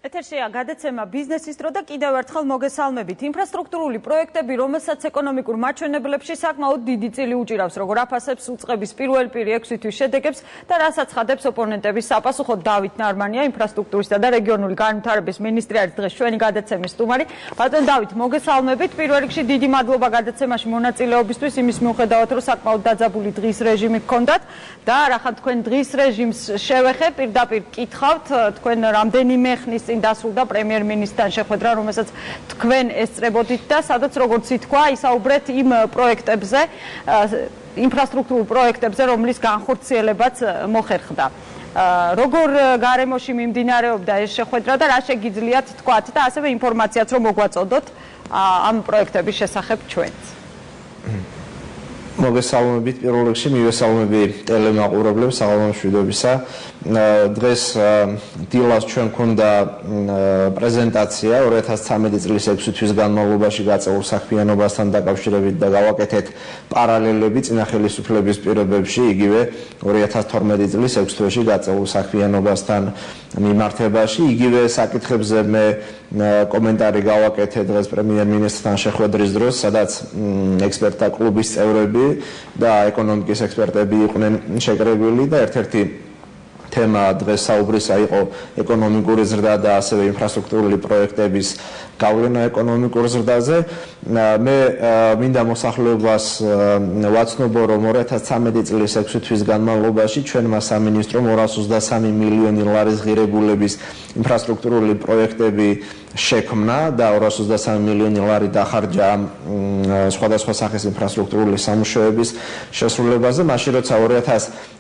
ეთერშია გადაცემა ბიზნესის დრო და კიდევ ერთხელ მოგესალმებით. ინფრასტრუქტურული პროექტები, რომელსაც ეკონომიკურ მაჩვენებლებში საკმაოდ დიდი წილი უჭირავს, როგორ აფასებს უწყების პირველ პირი 6 თვის შედეგებს და რასაც ხადებს ოპონენტების საპასუხოდ. დავით ნარმანია, ინფრასტრუქტურისა და რეგიონული განვითარების მინისტრი არის დღეს ჩვენი გადაცემის სტუმარი. ბატონ დავით, მოგესალმებით. პირველ რიგში დიდი მადლობა გადაცემაში მონაწილეობისთვის, იმის მიუხედავად, რომ საკმაოდ დაძაბული დღის რეჟიმი გქონდათ და რახან თქვენ დღის რეჟიმს შევეხე, პირდაპირ კითხავთ, თქვენ რამდენიმე ხნის დასრულდა პრემიერ-მინისტრთან შეხვედრა, რომელსაც თქვენ ესწრებოდით და სადაც როგორც ითქვა, ისაუბრეთ იმ პროექტებზე, ინფრასტრუქტურულ პროექტებზე, რომლის განხორციელებაც მოხერხდა. როგორ გარემოში მიმდინარეობდა ეს შეხვედრა და რა შეგიძლიათ თქვათ და ასევე ინფორმაციაც რომ მოგვაწოდოთ ამ პროექტების შესახებ ჩვენც. მოგესალმებით პირველ რიგში, მივესალმები ტელემაყურებლებს საღამო მშვიდობისა. დღეს დილას ჩვენ გქონდა პრეზენტაცია 2013 წლის 6 თვის განმავლობაში გაწეულ საქმიანობასთან დაკავშირებით და გავაკეთეთ პარალელები წინა ხელისუფლების პირობებში, იგივე 2012 წლის 6 თვეში გაწეულ საქმიანობასთან მიმართებაში. იგივე საკითხებზე მე კომენტარი გავაკეთე დღეს პრემიერ-მინისტრთან შეხვედრის დროს, სადაც ექსპერტთა კლუბის წევრები და ეკონომიკის ექსპერტები იყვნენ შეკრებილი და ერთ-ერთი თემა დღეს საუბრისა იყო ეკონომიკური ზრდა და ასევე ინფრასტრუქტურული პროექტების გავლენა ეკონომიკურ ზრდაზე. მე მინდა მოსახლეობას ვაცნობო, რომ 2013 წლის 6 თვის განმავლობაში ჩვენმა სამინისტრომ 223 მილიონი ლარის ღირებულების ინფრასტრუქტურული პროექტები შექმნა და 223 მილიონი ლარი დახარჯა სხვადასხვა სახის ინფრასტრუქტურული სამუშაოების შესრულებაზე, მაშინ როცა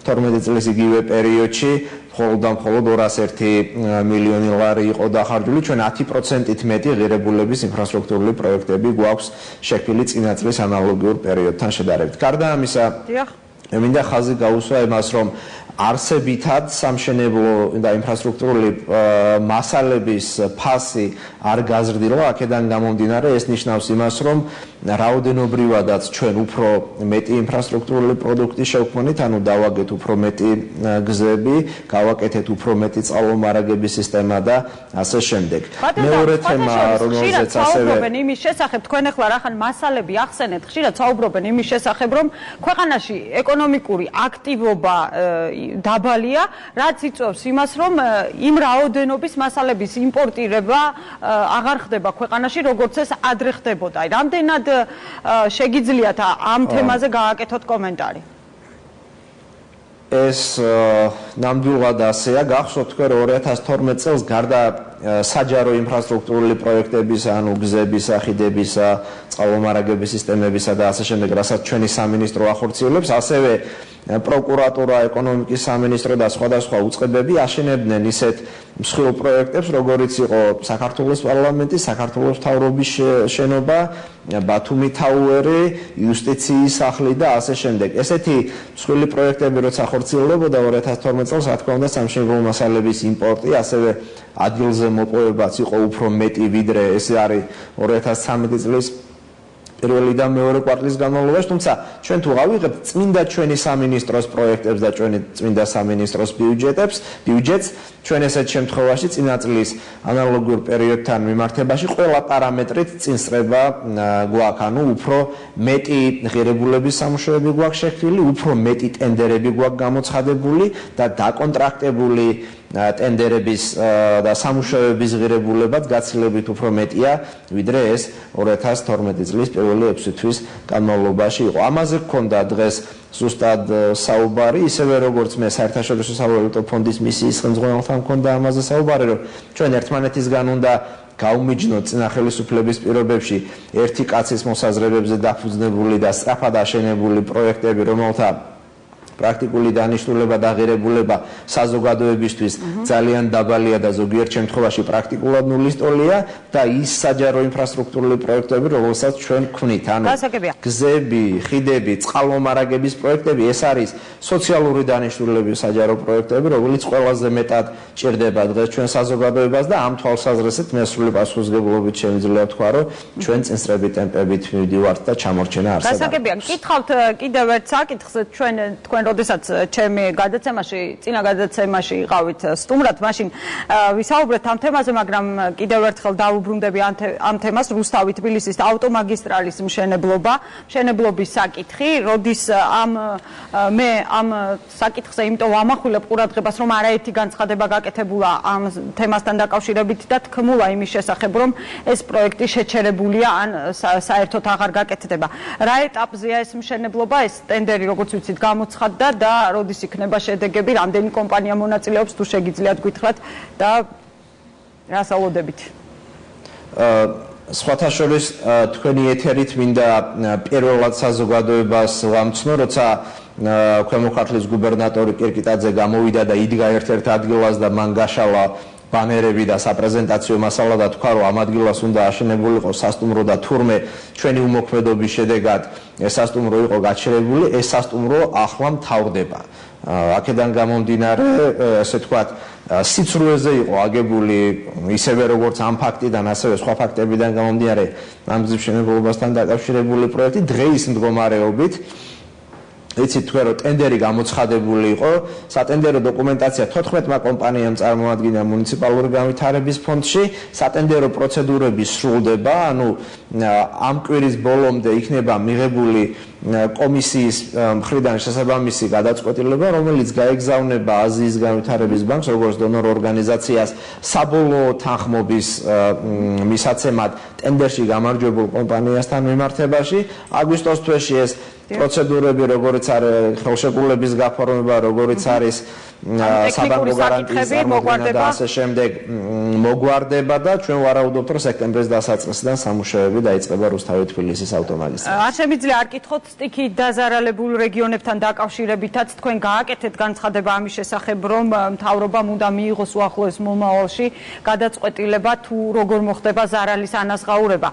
2012 წლის იგივე პერიოდში მხოლოდ 201 მილიონი ლარი იყო დახარჯული, ჩვენ 10%-ით მეტი ღირებულების ინფრასტრუქტურული პროექტები გვაქვს შექმნილი წინა წლის ანალოგიურ პერიოდთან შედარებით. გარდა ამისა, მე მინდა ხაზი გაუსვა იმას, რომ არსებითად სამშენებლო და ინფრასტრუქტურული მასალების ფასი არ გაზრდილა, აქედან გამომდინარე ეს ნიშნავს იმას, რომ რაოდენობრივადაც ჩვენ უფრო მეტი ინფრასტრუქტურული პროდუქტი შევქმნით, ანუ დავაგეთ უფრო მეტი გზები, გავაკეთეთ უფრო მეტი წყალმომარაგების სისტემა და ასე შემდეგ. მეორე თემა, რომელზეც ასევე იმის შესახებ, თქვენ ახლა რახან მასალები ახსენეთ, ხშირად საუბრობენ იმის შესახებ, რომ ქვეყანაში ეკონომიკური აქტივობა დაბალია, რაც იწვევს იმას, რომ იმ რაოდენობის მასალების იმპორტირება აღარ ხდება ქვეყანაში, როგორც ეს ადრე ხდებოდა. რამდენად შეგიძლიათ ამ თემაზე გააკეთოთ კომენტარი? ეს ნამდვილად ასეა. გახსოვთ თქვენ 2012 წელს გარდა საჯარო ინფრასტრუქტურული პროექტებისა, ანუ გზებისა, ხიდებისა, წყალმომარაგების სისტემებისა და ასე შემდეგ, რასაც ჩვენი სამინისტრო ახორციელებს, ასევე პროკურატურა, ეკონომიკის სამინისტრო და სხვადასხვა უწყებები აშენებდნენ ისეთ მსხვილ პროექტებს, როგორიც იყო საქართველოს პარლამენტი, საქართველოს მთავრობის შენობა, ბათუმი თაუერი, იუსტიციის სახლი და ასე შემდეგ. ესეთი მსხვილი პროექტები როცა ხორციელდებოდა 2012 წელს, რა თქმა უნდა, სამშენებლო მასალების იმპორტი, ასევე ადგილზე მოპოვებაც იყო უფრო მეტი, ვიდრე ესე არის 2013 წლის პირველი და მეორე კვარტლის განმავლობაში, თუმცა ჩვენ თუ გავიღებთ წმინდა ჩვენი სამინისტროს პროექტებს და ჩვენი წმინდა სამინისტროს ბიუჯეტს, ჩვენ ესეთ შემთხვევაში წინა წლის ანალოგიურ პერიოდთან მიმართებაში ყველა პარამეტრით წინსწრება გვაქვს, ანუ უფრო მეტი ღირებულების სამუშაოები გვაქვს შექმნილი, უფრო მეტი ტენდერები გვაქვს გამოცხადებული და დაკონტრაქტებული ტენდერების და სამუშაოების ღირებულებაც გაცილებით უფრო მეტია, ვიდრე ეს 2012 წლის პირველი 6 თვის განმავლობაში იყო. ამაზე გქონდა დღეს ზუსტად საუბარი, ისევე როგორც მე საერთაშორისო სავალუტო ფონდის მისიის ხელმძღვანელთან გქონდა ამაზე საუბარი, რომ ჩვენ ერთმანეთისგან უნდა გაუმიჯნოთ წინა ხელისუფლების პირობებში ერთი კაცის მოსაზრებებზე დაფუძნებული და სწრაფად აშენებული პროექტები, რომელთა პრაქტიკული დანიშნულება და ღირებულება საზოგადოებისთვის ძალიან დაბალია და ზოგიერთ შემთხვევაში პრაქტიკულად ნულის ტოლია და ის საჯარო ინფრასტრუქტურული პროექტები, რომელსაც ჩვენ გვქვნით, ანუ გზები, ხიდები, წყალმომარაგების პროექტები, ეს არის სოციალური დანიშნულების საჯარო პროექტები, რომელიც ყველაზე მეტად ჭირდება დღეს ჩვენ საზოგადოებას და ამ თვალსაზრისით მე სრული პასუხისმგებლობით შემიძლია ვთქვა, რომ ჩვენ წინსწრები ტემპებით მივდივართ და ჩამორჩენა არსებობს. გასაგებია, გითხავთ კიდევ ერთ საკითხს, თქვენ თქვენ როდესაც ჩემი გადაცემაში, წინა გადაცემაში იყავით სტუმრად, მაშინ ვისაუბრეთ ამ თემაზე, მაგრამ კიდევ ერთხელ დავუბრუნდები ამ თემას, რუსთავი თბილისის ავტომაგისტრალის მშენებლობის საკითხი, როდის მე ამ საკითხზე იმიტომ ვამახვილებ ყურადღებას, რომ არაერთი განცხადება გაკეთებულა ამ თემასთან დაკავშირებით და თქმულა იმის შესახებ, რომ ეს პროექტი შეჩერებულია ან საერთოდ აღარ გაკეთდება. რა ეტაპზეა ეს მშენებლობა, ეს ტენდერი როგორც ვიცით გამოცხადდა და როდის იქნება შედეგები, რამდენი კომპანია მონაწილეობს, თუ შეგიძლიათ გითხრათ და რას ალოდებით? სხვათა შორის თქვენი ეთერით მინდა პირველად საზოგადოებას ვამცნო, როცა ქვემო ქართლის გუბერნატორი კირკიტაძე გამოვიდა და იდგა ერთ-ერთ ადგილას და მან გაშალა ბანერები და საპრეზენტაციო მასალა და თქვა, რომ ამ ადგილას უნდა აშენებულიყო სასტუმრო და თურმე ჩვენი უმოქმედობის შედეგად ეს სასტუმრო იყო გაჩერებული, ეს სასტუმრო ახლა მთავრდება. აქედან გამომდინარე, ესე ვთქვათ, სიცრუეზე იყო აგებული ისევე როგორც ამ ფაქტიდან, ასევე სხვა ფაქტებიდან გამომდინარე ამ გზის მშენებლობასთან დაკავშირებული პროექტი დღეის მდგომარეობით იცით თქვენ რომ ტენდერი გამოცხადებული იყო, სატენდერო დოკუმენტაცია 14-მა კომპანიამ წარმოადგინა მუნიციპალური განვითარების ფონდში, სატენდერო პროცედურები სრულდება, ანუ ამ კვირის ბოლომდე იქნება მიღებული კომისიის მხრიდან შესაბამისი გადაწყვეტილება, რომელიც გაეგზავნება აზიის განვითარების ბანკს, როგორც დონორ ორგანიზაციას, საბოლოო თანხმობის მისაცემად ტენდერში გამარჯვებულ კომპანიასთან მიმართებაში. აგვისტოს თვეში ეს პროცედურები, როგორც არის ხელშეკრულების გაფორმება, როგორც არის საბანკო გარანტიის წარმოქმნა და ასე შემდეგ მოგვარდება და ჩვენ ვარაუდობთ, რომ სექტემბრის დასაწყისიდან სამუშაოები დაიწყება რუსთავი თბილისის ავტომაგისტრალზე. არ შემიძლია არ კითხოთ სტიქით დაზარალებულ რეგიონებთან დაკავშირებითაც თქვენ გააკეთეთ განცხადება ამის შესახებ, რომ მთავრობამ უნდა მიიღოს უახლოეს მომავალში გადაწყვეტილება თუ როგორ მოხდება ზარალის ანაზღაურება.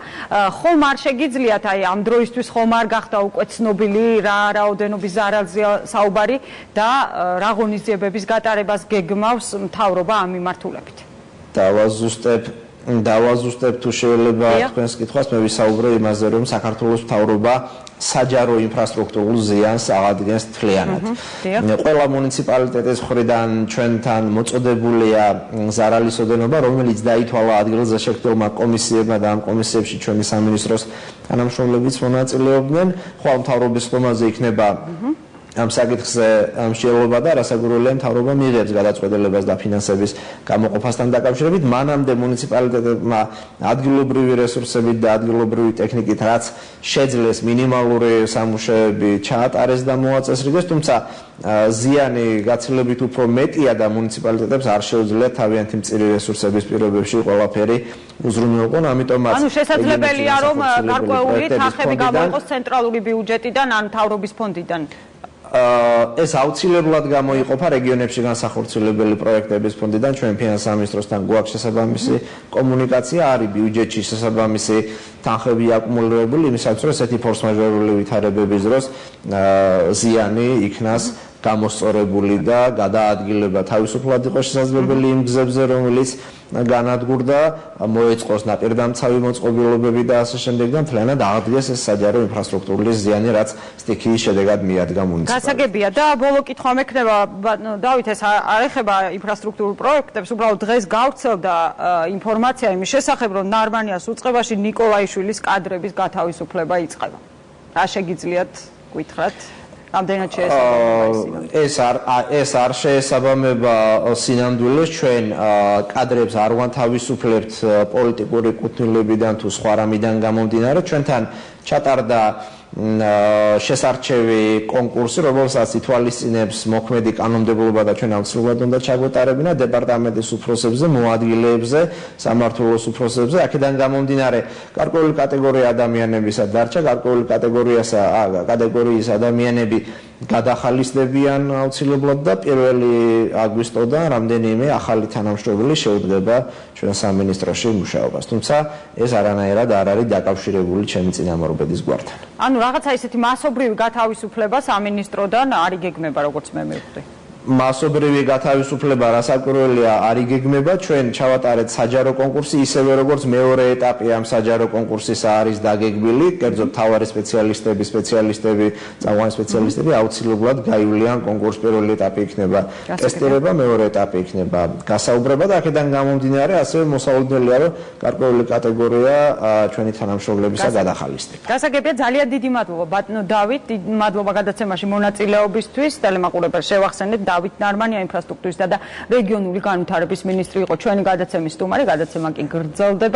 ხომ არ შეგიძლიათ აი ამ დროისთვის ხომ არ გახდა უკვე ცნობილი რა რაოდენობის ზარალზეა საუბარი და რა ღონისძიებების გატარებას გეგმავს მთავრობა ამ მიმართულებით? დავაზუსტებ თუ შეიძლება თქვენს კითხვას, მე ვისაუბრე იმაზე, რომ საქართველოს მთავრობა საჯარო ინფრასტრუქტურულ ზიანს აღადგენს მთლიანად. ყველა მუნიციპალიტეტის მხრიდან ჩვენთან მოწოდებულია ზარალის ოდენობა, რომელიც დაითვალა ადგილზე შექმნილმა კომისიებმა და ამ კომისიებში ჩვენი სამინისტროს თანამშრომლებიც მონაწილეობდნენ. ხვალ მთავრობის ხომაზე იქნება ამ საკითხზე მსჯელობა და რასაკვირველია მთავრობა მიიღებს გადაწყვეტილებას და ფინანსების გამოყოფასთან დაკავშირებით. მანამდე მუნიციპალიტეტებმა ადგილობრივი რესურსებით და ადგილობრივი ტექნიკით რაც შეძლეს მინიმალური სამუშაოები ჩაატარეს და მოაწესრიგეს, თუმცა ზიანი გაცილებით უფრო მეტია და მუნიციპალიტეტებს არ შეუძლიათ თავიანთი მწირი რესურსების პირობებში ყველაფერი უზრუნველყონ, ამიტომაც ანუ შესაძლებელია რომ გარკვეული თანხები გამოიყოს ცენტრალური ბიუჯეტიდან ან მთავრობის ფონდიდან. ეს აუცილებლად გამოიყოფა რეგიონებში განსახორციელებელი პროექტების ფონდიდან, ჩვენ ფინანსთა სამინისტროსთან გვაქვს შესაბამისი კომუნიკაცია, არის ბიუჯეტში შესაბამისი თანხები აკუმულირებული, იმისათვის რომ ესეთი ფორს-მაჟორული ვითარებების დროს ზიანი იქნას გამოსწორებული და გადაადგილება თავისუფლად იყოს შესაძლებელი იმ გზებზე, რომელიც განადგურდა, მოეწყოს ნაპირდამცავი მოწყობილობები და ასე შემდეგ და მთლიანად აღდგეს ეს საჯარო ინფრასტრუქტურული ზიანი, რაც სტიქიის შედეგად მიადგა მუნიციპალიტეტს. გასაგებია და ბოლო კითხვა მექნება, დავით, ეს არ ეხება ინფრასტრუქტურულ პროექტებს, უბრალოდ დღეს გავრცელდა ინფორმაცია იმის შესახებ, რომ ნარმანიას უწყებაში ნიკოლაიშვილის კადრების გათავისუფლება იწყება. რა შეგიძლიათ გითხრათ? რამდენად შეესაბამება ეს არ შეესაბამება სინამდვილეს, ჩვენ კადრებს არ ვანთავისუფლებთ პოლიტიკური კუთვნილებიდან თუ სხვა რამიდან გამომდინარე, ჩვენთან ჩატარდა შესარჩევი კონკურსი, რომელსაც ითვალისწინებს მოქმედი კანონმდებლობა და ჩვენ აუცილებლად უნდა ჩაგვეტარებინა დეპარტამენტის უფროსებზე, მოადგილეებზე, სამმართველოს უფროსებზე. აქედან გამომდინარე, გარკვეული კატეგორია ადამიანებისა დარჩა, გარკვეული კატეგორიის ადამიანები გადახალისდებიან აუცილებლად და 1 აგვისტოდან რამდენიმე ახალი თანამშრომელი შეუდგება ჩვენ სამინისტროში მუშაობას. თუმცა ეს არანაირად არ არის დაკავშირებული ჩემი წინამორბედის გვართან. ანუ რაღაცა ისეთი მასობრივი გათავისუფლება სამინისტროდან არ იგეგმება, როგორც მე მივხვდი. მასობრივი გათავისუფლება რასაკვირველია არ იგეგმება, ჩვენ ჩავატარეთ საჯარო კონკურსი, ისევე როგორც მეორე ეტაპი ამ საჯარო კონკურსისა არის დაგეგმილი, კერძოდ მთავარი სპეციალისტები, წამყვანი სპეციალისტები აუცილებლად გაივლიან კონკურს, პირველი ეტაპი იქნება ტესტირება, მეორე ეტაპი იქნება გასაუბრება და აქედან გამომდინარე ასევე მოსალოდნელია, რომ გარკვეული კატეგორია ჩვენი თანამშრომლებისა გადახალისდება. გასაგებია, ძალიან დიდი მადლობა ბატონო დავით, მადლობა გადაცემაში მონაწილეობისთვის. ტელემაყურებელს შევახსენეთ, დავით ნარმანია ინფრასტრუქტურისა და რეგიონული განვითარების მინისტრი იყო ჩვენი გადაცემის სტუმარი, გადაცემა კი გრძელდება.